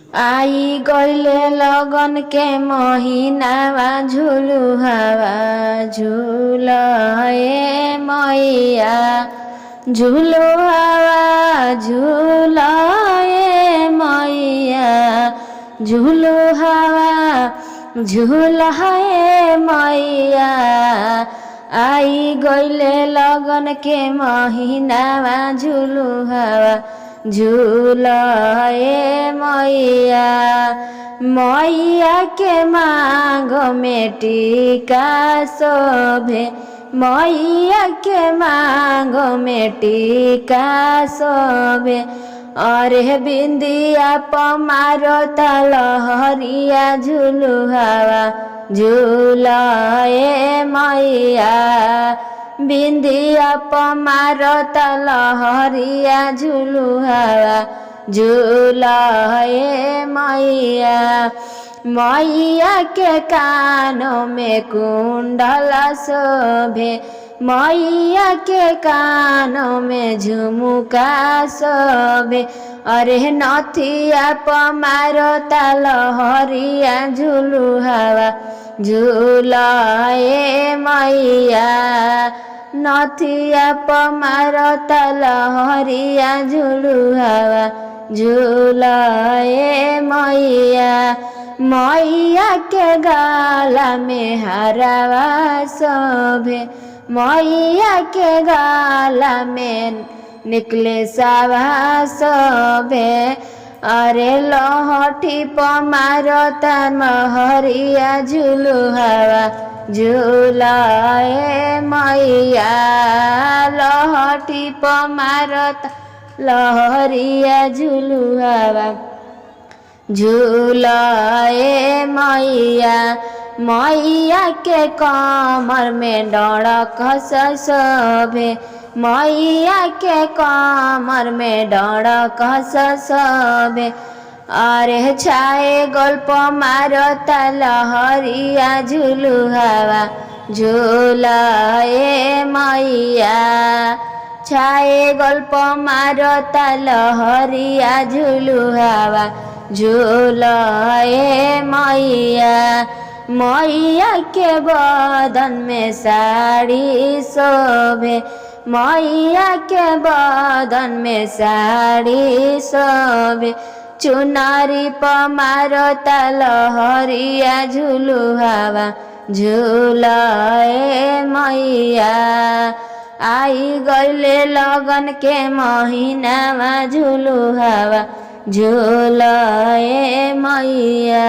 आई गईले लगन के महीनावा झूलू हवा झूलाए मैया झूलो हवा झूलाए मैया झूलो हवा झूलाए मैया आई गईले लगन के महीनावा झूलू हवा झूलाए मैया मैया के मांग में टीका शोभे मैया के मांग में टीका शोभे अरे बिंदिया पमारो लहरिया झूलू हवा झूलाए मैया बिंदिया पमारो लहरिया झूलू हवा झूलाए मैया मैया के कानों में कुंडल शोभे मैया के कानों में झुमुका शोभे अरे नथिया पमारो लहरिया झूलू हवा झूलाए मैया नथिया पमारो लहरिया झूलू हवा झूलाए मैया मैया के गाला में हरावा शोभे मैया के गाला में निकले सावा शोभे अरे लहठी पमारो महरिया झूलू हवा झूलाए मैया लहठी पमारो लहरिया झूलू हवा झूलाए मैया मैया के कमर में डड़क शोभे मैया के कमर में डड़क शोभे अरे छाए गल्प मारो लहरिया झूलू हवा झूलाए मैया छाए गल्प मारो लहरिया झूलू हवा झूलाए मैया मैया के बदन में साड़ी शोभे मैया के बदन में साड़ी शोभे चुनारी पमारो लहरिया झूलू हवा झूलाए मैया आई गईले लगन के महीनावा झूलू हवा झूलाए मैया।